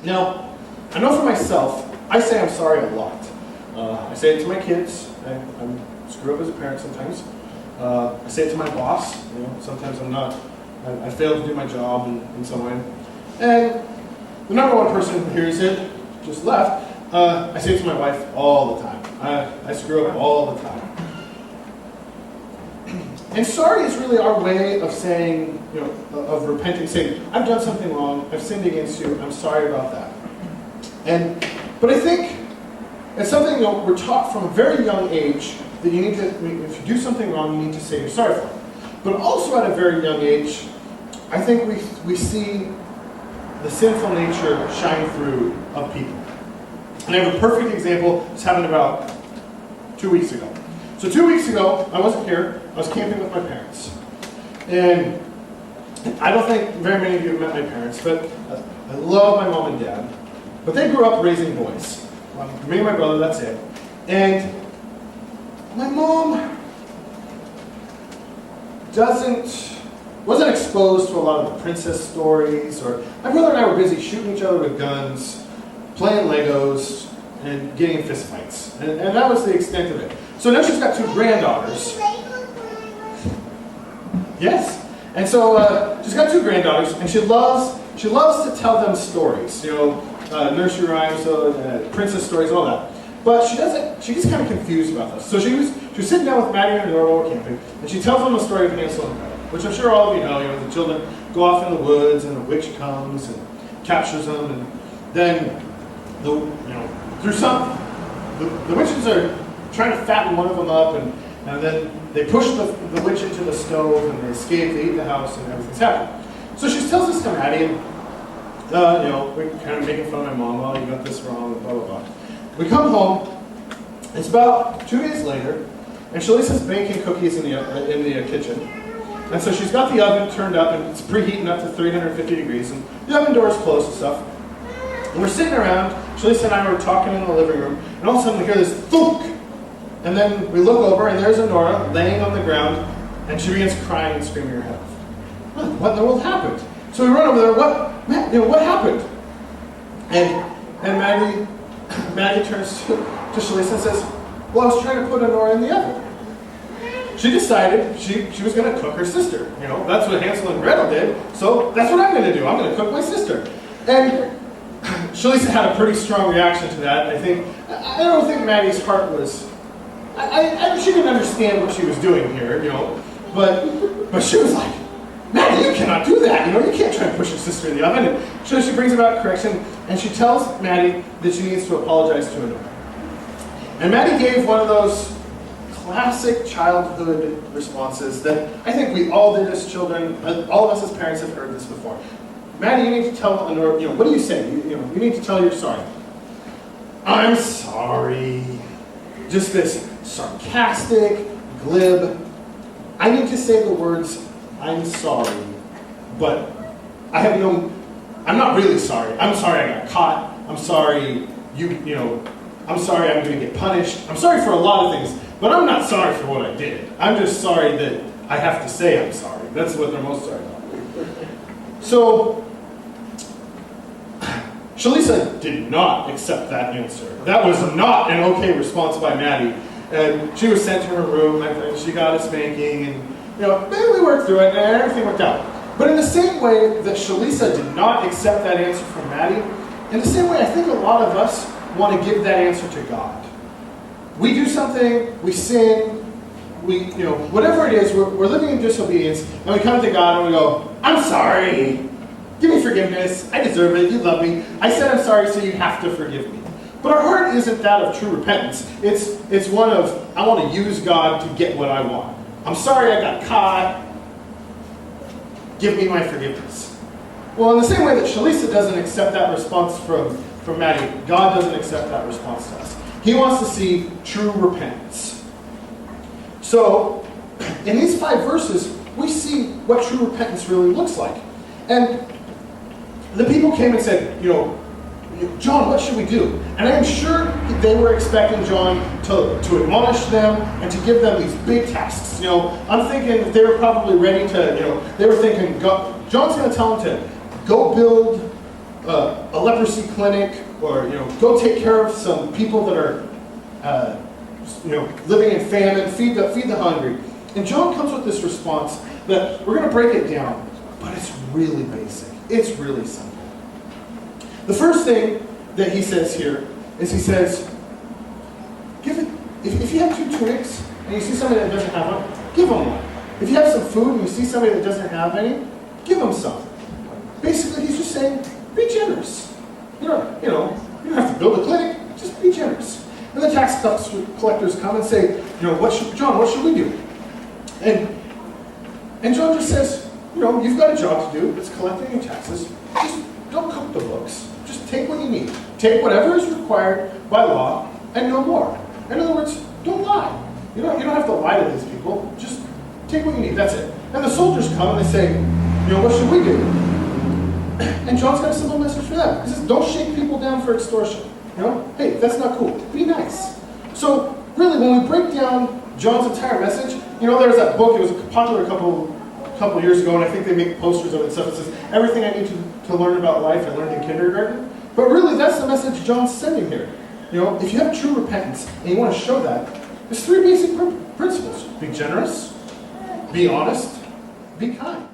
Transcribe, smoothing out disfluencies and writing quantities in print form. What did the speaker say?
Now, I know for myself, I say I'm sorry a lot. I say it to my kids. I screw up as a parent sometimes. I say it to my boss. Sometimes I fail to do my job in some way. And the number one person who hears it just left. I say it to my wife all the time. I screw up all the time. And sorry is really our way of saying, of repenting, saying, I've done something wrong, I've sinned against you, I'm sorry about that. But I think it's something we're taught from a very young age that you need to, if you do something wrong, you need to say you're sorry for it. But also at a very young age, I think we see the sinful nature shine through of people. And I have a perfect example. This happened about 2 weeks ago. So 2 weeks ago, I wasn't here. I was camping with my parents. And I don't think very many of you have met my parents, but I love my mom and dad. But they grew up raising boys. Me and my brother, that's it. And my mom wasn't exposed to a lot of the princess stories, or my brother and I were busy shooting each other with guns, playing Legos, and getting in fist fights. And that was the extent of it. So now she's got two granddaughters. Yes. And so she's got two granddaughters, and she loves to tell them stories. Nursery rhymes, princess stories, all that. But she gets kind of confused about this. So she was sitting down with Maddie and Annora while we're camping, and she tells them the story of Hansel and Gretel, which I'm sure all of you know. The children go off in the woods, and the witch comes and captures them, and then the witches are trying to fatten one of them up, and then they push the witch into the stove, and they escape, they eat the house, and everything's happening. So she tells this to Maddie, and we're kind of making fun of my mom. Oh, you got this wrong, blah, blah, blah. We come home. It's about 2 days later, and Shalisa's baking cookies in the kitchen. And so she's got the oven turned up, and it's preheating up to 350 degrees, and the oven door is closed and stuff. And we're sitting around, Shalisa and I were talking in the living room, and all of a sudden we hear this thunk! And then we look over, and there's Annora laying on the ground, and she begins crying and screaming her head off. What in the world happened? So we run over there, what happened? And Maddie turns to Shalisa and says, well, I was trying to put Annora in the oven. She decided she was going to cook her sister. That's what Hansel and Gretel did, so that's what I'm going to do. I'm going to cook my sister. And Shalisa had a pretty strong reaction to that. I don't think Maddie's heart was... she didn't understand what she was doing here, but she was like, Maddie, you cannot do that. You can't try and push your sister in the oven. And so she brings about correction, and she tells Maddie that she needs to apologize to Annora. And Maddie gave one of those classic childhood responses that I think we all did as children. All of us as parents have heard this before. Maddie, you need to tell Annora, what do you say? You need to tell her you're sorry. I'm sorry. Just this sarcastic, glib. I need to say the words, I'm sorry, but I'm not really sorry. I'm sorry I got caught. I'm sorry I'm sorry I'm going to get punished. I'm sorry for a lot of things, but I'm not sorry for what I did. I'm just sorry that I have to say I'm sorry. That's what they're most sorry about. So, Shalisa did not accept that answer. That was not an okay response by Maddie. And she was sent to her room, and she got a spanking, and then we worked through it, and everything worked out. But in the same way that Shalisa did not accept that answer from Maddie, in the same way I think a lot of us want to give that answer to God. We do something, we sin, whatever it is, we're living in disobedience, and we come to God and we go, I'm sorry, give me forgiveness, I deserve it, you love me, I said I'm sorry, so you have to forgive me. But our heart isn't that of true repentance. It's one of, I want to use God to get what I want. I'm sorry I got caught, give me my forgiveness. Well, in the same way that Shalisa doesn't accept that response from Maddie, God doesn't accept that response to us. He wants to see true repentance. So, in these 5 verses, we see what true repentance really looks like. And the people came and said, John, what should we do? And I'm sure they were expecting John to admonish them and to give them these big tasks. I'm thinking they were probably ready to, they were thinking, John's going to tell them to go build a leprosy clinic, or go take care of some people that are living in famine, feed the hungry. And John comes with this response that we're going to break it down, but it's really basic. It's really simple. The first thing that he says here is he says, if you have 2 tunics and you see somebody that doesn't have one, give them one. If you have some food and you see somebody that doesn't have any, give them some. Basically, he's just saying, be generous. You don't have to build a clinic, just be generous. And the tax collectors come and say, John, what should we do? And John just says, you've got a job to do. It's collecting your taxes. Just don't cook the books. Just take what you need. Take whatever is required by law and no more. In other words, don't lie. You don't have to lie to these people. Just take what you need. That's it. And the soldiers come and they say, what should we do? And John's got a simple message for them. He says, don't shake people down for extortion. Hey, that's not cool. Be nice. So really, when we break down John's entire message, there's that book. It was popular a couple years ago, and I think they make posters of it and stuff. It says, everything I need to learn about life, I learned in kindergarten. But really, that's the message John's sending here. If you have true repentance and you want to show that, there's 3 basic principles. Be generous, be honest, be kind.